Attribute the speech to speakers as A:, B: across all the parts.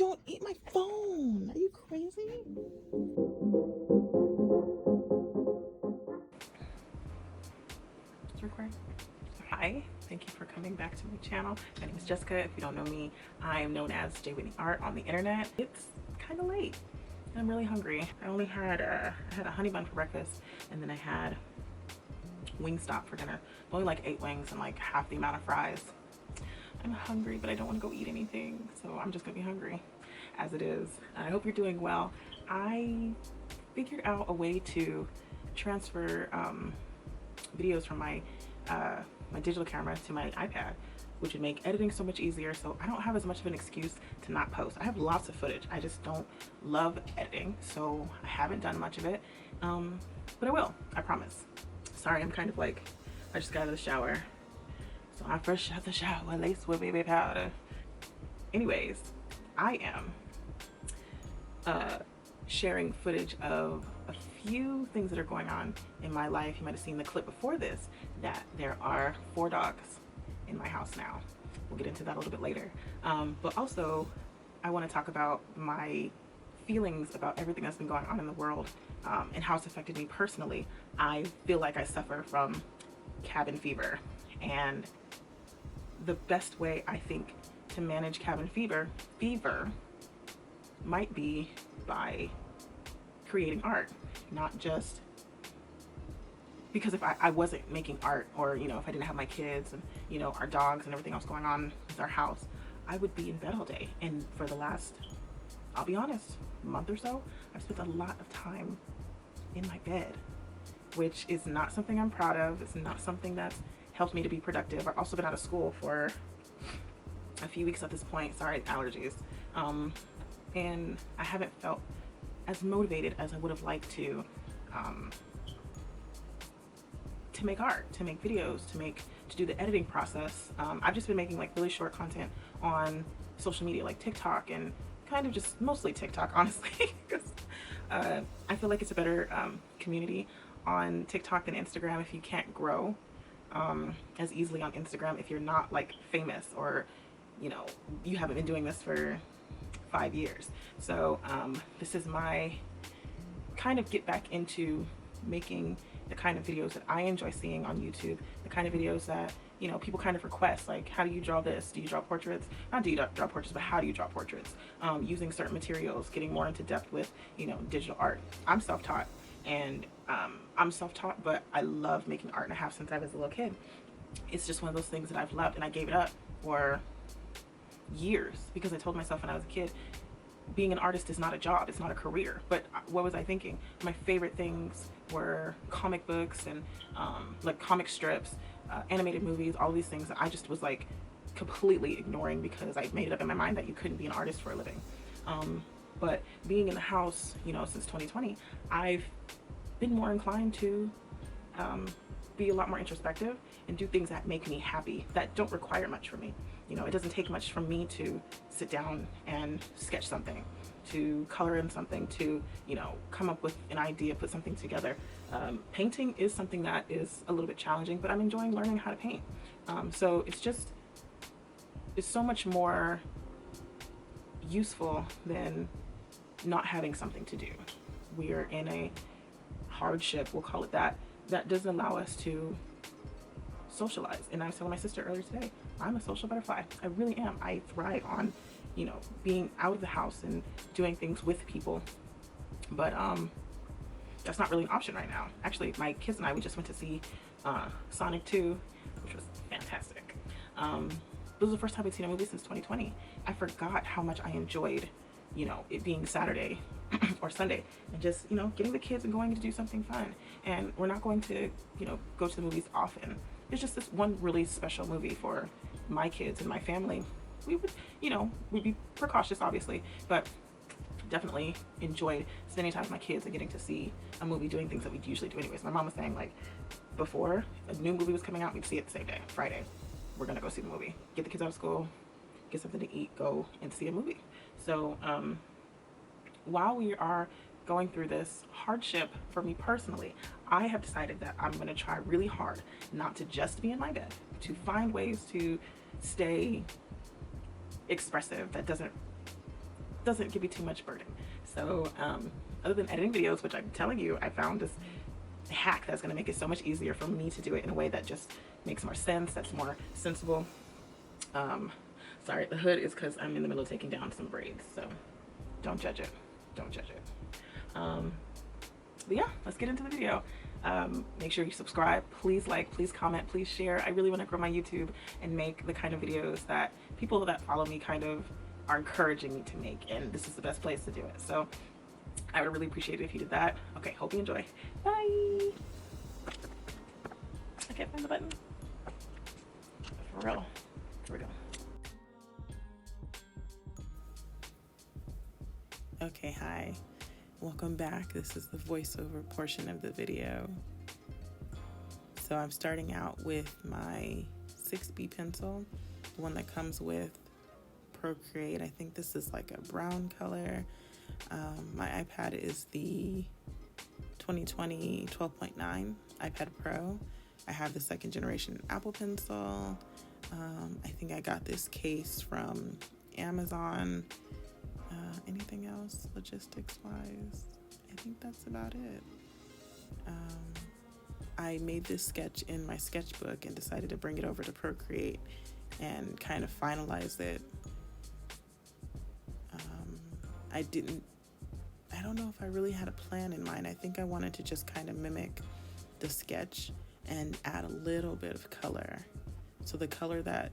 A: Don't eat my phone. Are you crazy? It's recording. Hi, thank you for coming back to my channel. My name is Jessica. If you don't know me, I am known as JWhitneyArt on the internet. It's kind of late. I'm really hungry. I only had I had a honey bun for breakfast, and then I had Wingstop for dinner. Only like 8 wings and like half the amount of fries. I'm hungry, but I don't want to go eat anything, so I'm just gonna be hungry as it is. I hope you're doing well. I figured out a way to transfer videos from my my digital camera to my iPad, which would make editing so much easier, so I don't have as much of an excuse to not post. I have lots of footage. I just don't love editing, so I haven't done much of it, but I will, I promise. Sorry, I'm kind of like, I just got out of the shower. So I fresh out the shower, laced with baby powder. Anyways, I am sharing footage of a few things that are going on in my life. You might have seen the clip before this, that there are 4 dogs in my house now. We'll get into that a little bit later. But also, I want to talk about my feelings about everything that's been going on in the world, and how it's affected me personally. I feel like I suffer from cabin fever, and the best way I think to manage cabin fever might be by creating art. Not just because if I wasn't making art, or you know, if I didn't have my kids and you know, our dogs and everything else going on with our house, I would be in bed all day. And for the last, I'll be honest, month or so, I've spent a lot of time in my bed, which is not something I'm proud of. It's not something that's helped me to be productive. I've also been out of school for a few weeks at this point. Sorry, allergies. And I haven't felt as motivated as I would have liked to make art, to make videos, to do the editing process. I've just been making like really short content on social media, like TikTok, and kind of just mostly TikTok, honestly, because I feel like it's a better community on TikTok than Instagram if you can't grow as easily on Instagram if you're not like famous, or you know, you haven't been doing this for 5 years. So this is my kind of get back into making the kind of videos that I enjoy seeing on YouTube, the kind of videos that, you know, people kind of request, like, how do you draw this? Do you draw portraits? Not do you draw portraits, but how do you draw portraits? Using certain materials, getting more into depth with, you know, digital art. I'm self-taught, and but I love making art, and I have since I was a little kid. It's just one of those things that I've loved, and I gave it up for years because I told myself when I was a kid, being an artist is not a job, it's not a career. But what was I thinking? My favorite things were comic books and like comic strips, animated movies, all these things that I just was like completely ignoring because I made it up in my mind that you couldn't be an artist for a living. But being in the house, you know, since 2020, I've been more inclined to be a lot more introspective and do things that make me happy, that don't require much from me. You know, it doesn't take much from me to sit down and sketch something, to color in something, to, you know, come up with an idea, put something together. Painting is something that is a little bit challenging, but I'm enjoying learning how to paint. So it's so much more useful than not having something to do. We are in a hardship, we'll call it that, that doesn't allow us to socialize. And I was telling my sister earlier today, I'm a social butterfly. I really am. I thrive on, you know, being out of the house and doing things with people. But that's not really an option right now. Actually, my kids and I, we just went to see Sonic 2, which was fantastic. This was the first time we'd seen a movie since 2020. I forgot how much I enjoyed, you know, it being Saturday or Sunday, and just, you know, getting the kids and going to do something fun. And we're not going to, you know, go to the movies often. It's just this one really special movie for my kids and my family. We would, you know, we'd be precautious, obviously, but definitely enjoyed spending time with my kids and getting to see a movie, doing things that we'd usually do anyways. My mom was saying, like, before a new movie was coming out, we'd see it the same day, Friday. We're gonna go see the movie, get the kids out of school, get something to eat, go and see a movie. So while we are going through this hardship for me personally, I have decided that I'm going to try really hard not to just be in my bed, to find ways to stay expressive that doesn't doesn't give you too much burden. So other than editing videos, which I'm telling you, I found this hack that's going to make it so much easier for me to do it in a way that just makes more sense, that's more sensible. Sorry, the hood is because I'm in the middle of taking down some braids, so don't judge it. Don't judge it. But yeah, let's get into the video. Make sure you subscribe, please like, please comment, please share. I really want to grow my YouTube and make the kind of videos that people that follow me kind of are encouraging me to make, and this is the best place to do it. So I would really appreciate it if you did that. Okay, hope you enjoy. Bye. I can't find the button. For real. Here we go. Okay, hi. Welcome back. This is the voiceover portion of the video. So I'm starting out with my 6B pencil, the one that comes with Procreate. I think this is like a brown color. My iPad is the 2020 12.9 iPad Pro. I have the 2nd generation Apple Pencil. I think I got this case from Amazon. Anything else logistics wise? I think that's about it. I made this sketch in my sketchbook and decided to bring it over to Procreate and kind of finalize it. I don't know if I really had a plan in mind. I think I wanted to just kind of mimic the sketch and add a little bit of color. So the color that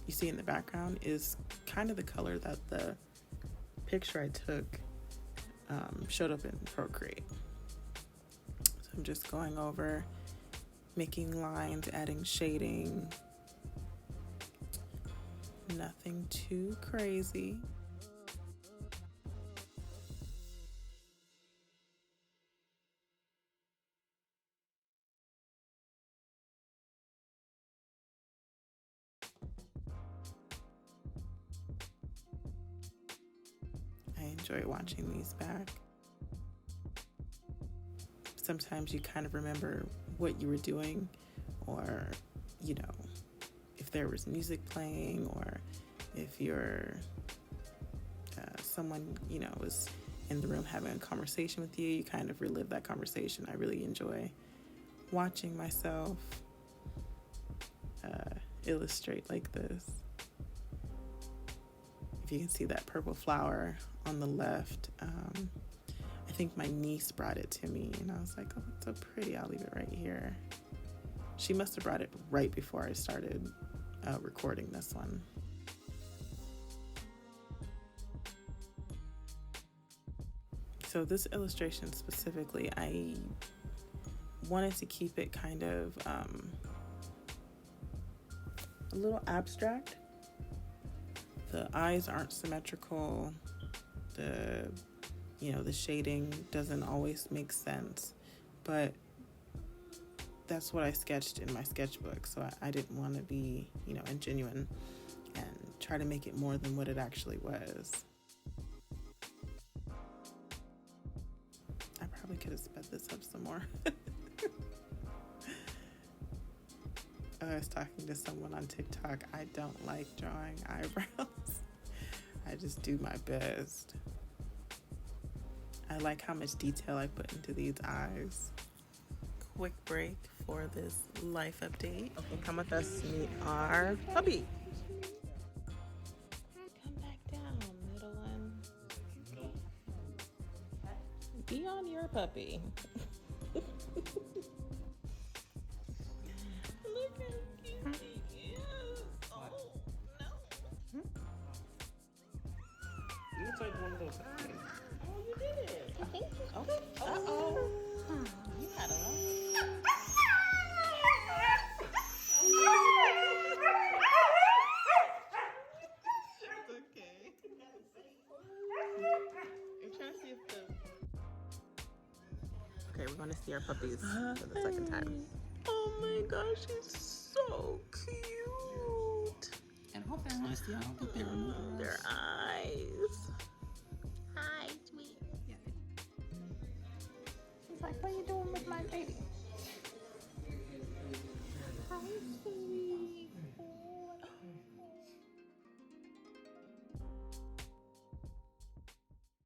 A: you see in the background is kind of the color that the picture I took showed up in Procreate. So I'm just going over, making lines, adding shading. Nothing too crazy. I enjoy watching these back. Sometimes you kind of remember what you were doing, or, you know, if there was music playing, or if you're someone, you know, was in the room having a conversation with you, you kind of relive that conversation. I really enjoy watching myself illustrate like this. If you can see that purple flower on the left, I think my niece brought it to me, and I was like, oh, it's so pretty, I'll leave it right here. She must have brought it right before I started recording this one. So this illustration specifically, I wanted to keep it kind of a little abstract. The eyes aren't symmetrical. The shading doesn't always make sense, but that's what I sketched in my sketchbook. So I didn't want to be, ingenuine and try to make it more than what it actually was. I probably could have sped this up some more. I was talking to someone on TikTok. I don't like drawing eyebrows. I just do my best. I like how much detail I put into these eyes. Quick break for this life update. Okay, come with us, meet our puppy. Come back down, little one. Be on your puppy. Look how cute he is. Oh, no.
B: You look like one of those guys.
A: Oh, you did it.
C: I think so.
A: Okay. Uh-oh. You had a lot. It's okay. I'm trying to see if the... Okay, we're going to see our puppies for the second time. Oh my gosh, he's so cute.
B: And hope they're honest, I don't think they remember
A: Their eyes.